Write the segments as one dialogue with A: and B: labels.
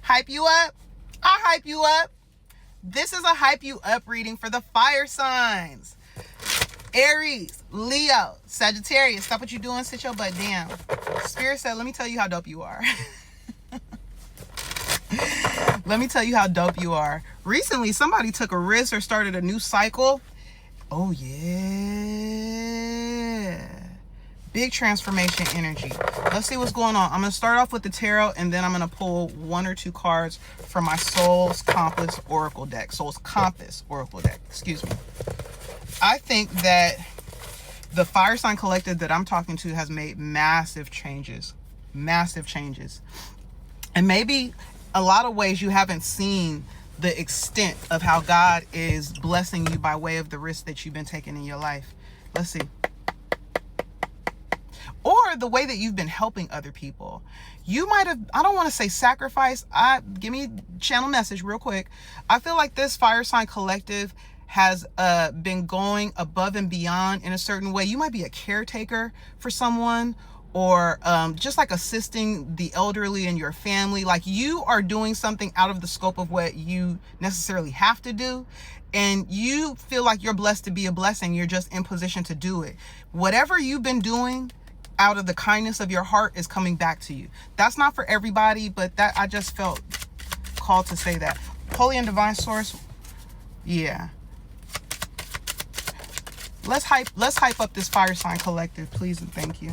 A: Hype you up? I hype you up. This is a hype you up reading for the fire signs. Aries, Leo, Sagittarius. Stop what you're doing. Sit your butt down. Spirit said, let me tell you how dope you are. Let me tell you how dope you are. Recently, somebody took a risk or started a new cycle. Oh, yeah. Big transformation energy. Let's see what's going on. I'm going to start off with the tarot, and then I'm going to pull one or two cards from my Soul's Compass Oracle deck. Soul's Compass Oracle deck. Excuse me. I think that the fire sign collective that I'm talking to has made massive changes. Massive changes. And maybe a lot of ways you haven't seen the extent of how God is blessing you by way of the risk that you've been taking in your life. Let's see. Or the way that you've been helping other people. You might have, I don't want to say sacrifice. Give me channel message real quick. I feel like this fire sign collective has been going above and beyond in a certain way. You might be a caretaker for someone, or just like assisting the elderly in your family. Like you are doing something out of the scope of what you necessarily have to do. And you feel like you're blessed to be a blessing. You're just in position to do it. Whatever you've been doing out of the kindness of your heart is coming back to you. That's not for everybody, but that I just felt called to say that. Holy and divine source. Yeah. Let's hype up this fire sign collective, please and thank you.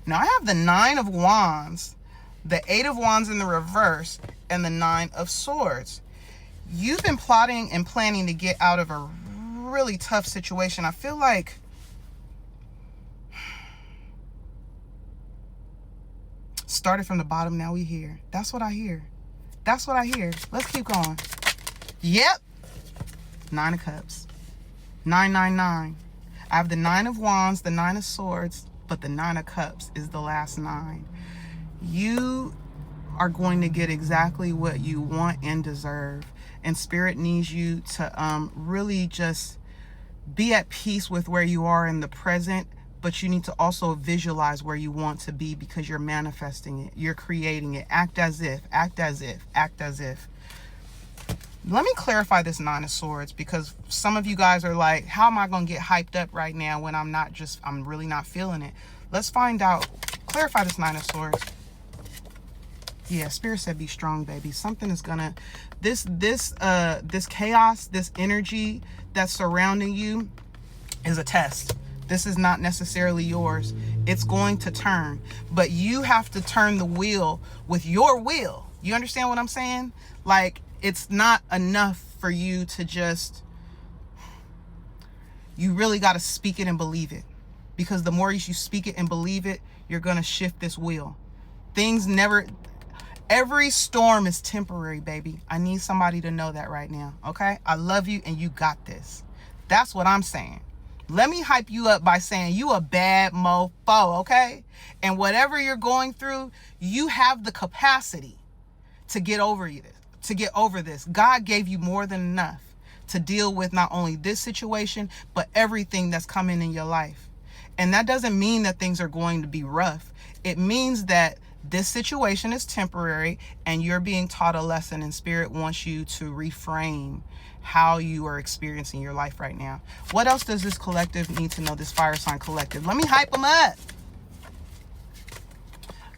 A: Now I have the 9 of Wands, the 8 of Wands in the reverse, and the 9 of Swords. You've been plotting and planning to get out of a really tough situation. I feel like started from the bottom, now we here. That's what I hear. That's what I hear. Let's keep going. Yep. 9 of Cups. 999. I have the 9 of Wands, the 9 of Swords, but the 9 of Cups is the last 9. You are going to get exactly what you want and deserve. And Spirit needs you to really just be at peace with where you are in the present, but you need to also visualize where you want to be, because you're manifesting it. You're creating it. Act as if, act as if, act as if. Let me clarify this 9 of Swords, because some of you guys are like, how am I going to get hyped up right now when I'm really not feeling it? Let's find out. Clarify this 9 of Swords. Yeah, Spirit said be strong, baby. Something is gonna, this chaos, this energy that's surrounding you is a test. This is not necessarily yours. It's going to turn, but you have to turn the wheel with your will. You understand what I'm saying? Like, it's not enough for you to just, you really got to speak it and believe it, because the more you speak it and believe it, you're going to shift this wheel. Every storm is temporary, baby. I need somebody to know that right now. Okay. I love you and you got this. That's what I'm saying. Let me hype you up by saying you a bad mofo. Okay. And whatever you're going through, you have the capacity to get over this. God gave you more than enough to deal with not only this situation, but everything that's coming in your life. And that doesn't mean that things are going to be rough. It means that this situation is temporary and you're being taught a lesson, and Spirit wants you to reframe how you are experiencing your life right now. What else does this collective need to know, this fire sign collective? Let me hype them up.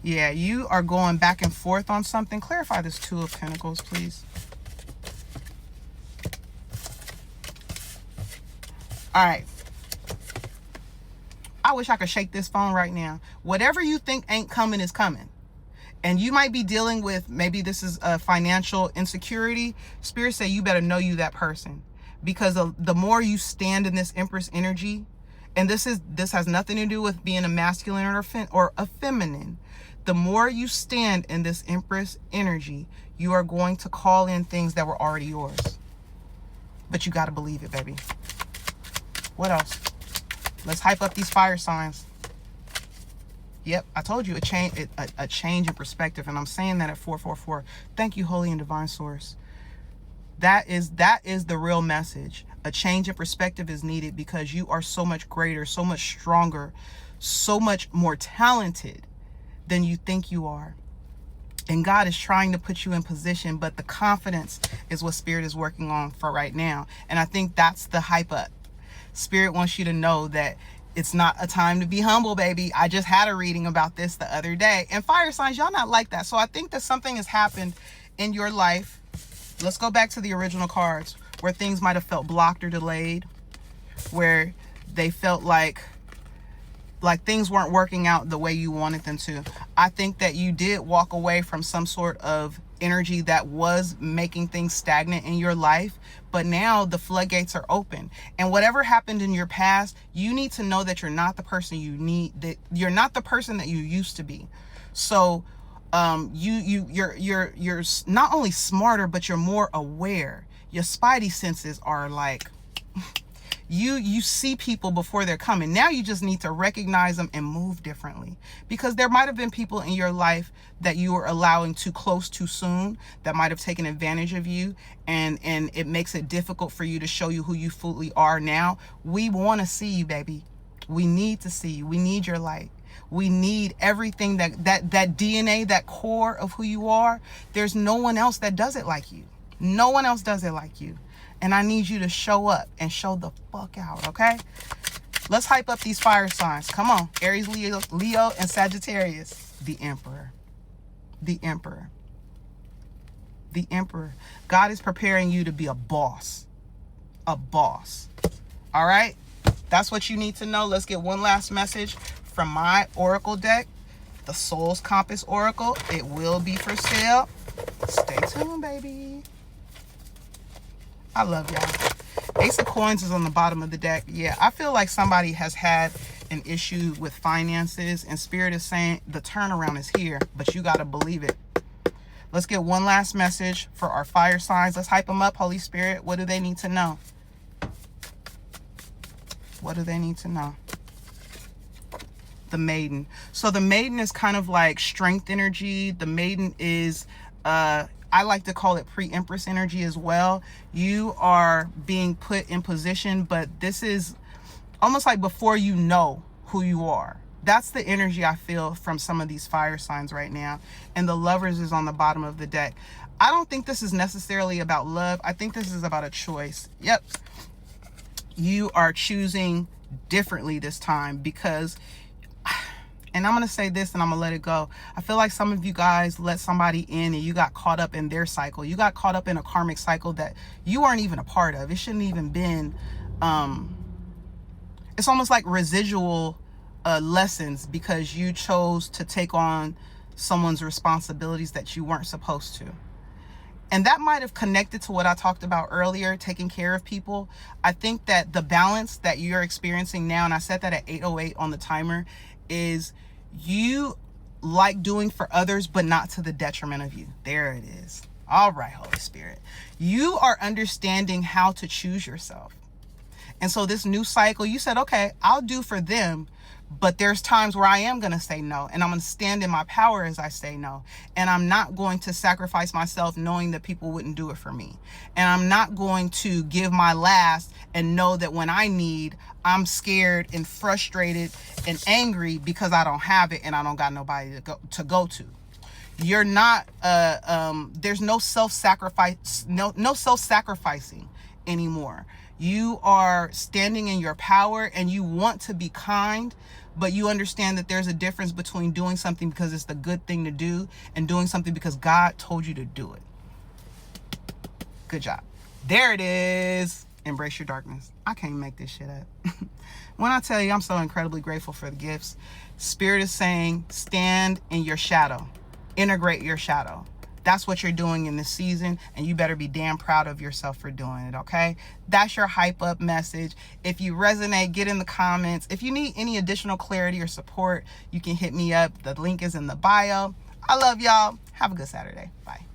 A: Yeah, you are going back and forth on something. Clarify this 2 of Pentacles, please. All right. I wish I could shake this phone right now. Whatever you think ain't coming is coming. And you might be dealing with, maybe this is a financial insecurity. Spirit say you better know you that person. Because the more you stand in this Empress energy, and this has nothing to do with being a masculine or a feminine. The more you stand in this Empress energy, you are going to call in things that were already yours. But you got to believe it, baby. What else? Let's hype up these fire signs. Yep, I told you a change in perspective, and I'm saying that at 444. Thank you, Holy and Divine Source. That is the real message. A change in perspective is needed, because you are so much greater, so much stronger, so much more talented than you think you are. And God is trying to put you in position, but the confidence is what Spirit is working on for right now. And I think that's the hype up. Spirit wants you to know that it's not a time to be humble, baby. I just had a reading about this the other day. And fire signs, y'all not like that. So I think that something has happened in your life. Let's go back to the original cards where things might have felt blocked or delayed, where they felt like things weren't working out the way you wanted them to. I think that you did walk away from some sort of energy that was making things stagnant in your life, but now the floodgates are open. And whatever happened in your past, you need to know that you're not the person you're not the person that you used to be. So you're not only smarter, but you're more aware. Your spidey senses are like, you see people before they're coming. Now you just need to recognize them and move differently, because there might have been people in your life that you were allowing too close too soon that might have taken advantage of you, and it makes it difficult for you to show you who you fully are now. We want to see you, baby. We need to see you. We need your light. We need everything that DNA, that core of who you are. There's no one else that does it like you. No one else does it like you. And I need you to show up and show the fuck out, okay? Let's hype up these fire signs. Come on. Aries, Leo, and Sagittarius. The Emperor. The Emperor. The Emperor. God is preparing you to be a boss. A boss. All right? That's what you need to know. Let's get one last message from my Oracle deck. The Soul's Compass Oracle. It will be for sale. Stay tuned, baby. I love y'all. Ace of Coins is on the bottom of the deck. Yeah, I feel like somebody has had an issue with finances, and Spirit is saying the turnaround is here, but you got to believe it. Let's get one last message for our fire signs. Let's hype them up, Holy Spirit. What do they need to know? What do they need to know? The Maiden. So the Maiden is kind of like strength energy. The Maiden is I like to call it pre-Empress energy as well. You are being put in position, but this is almost like before you know who you are. That's the energy I feel from some of these fire signs right now. And the Lovers is on the bottom of the deck. I don't think this is necessarily about love. I think this is about a choice. Yep. You are choosing differently this time, because, and I'm going to say this and I'm going to let it go. I feel like some of you guys let somebody in and you got caught up in their cycle. You got caught up in a karmic cycle that you weren't even a part of. It shouldn't even been, it's almost like residual lessons, because you chose to take on someone's responsibilities that you weren't supposed to. And that might have connected to what I talked about earlier, taking care of people. I think that the balance that you're experiencing now, and I set that at 8:08 on the timer, is you like doing for others, but not to the detriment of you. There it is. All right, Holy Spirit. You are understanding how to choose yourself. And so this new cycle, you said, okay, I'll do for them, but there's times where I am going to say no, and I'm going to stand in my power as I say no. And I'm not going to sacrifice myself knowing that people wouldn't do it for me. And I'm not going to give my last and know that when I need, I'm scared and frustrated and angry because I don't have it and I don't got nobody to go to. You're not, there's no self-sacrifice, no self-sacrificing anymore. You are standing in your power and you want to be kind, but you understand that there's a difference between doing something because it's the good thing to do and doing something because God told you to do it. Good job. There it is. Embrace your darkness. I can't make this shit up. When I tell you, I'm so incredibly grateful for the gifts. Spirit is saying, stand in your shadow. Integrate your shadow. That's what you're doing in this season, and you better be damn proud of yourself for doing it, okay? That's your hype up message. If you resonate, get in the comments. If you need any additional clarity or support, you can hit me up. The link is in the bio. I love y'all. Have a good Saturday. Bye.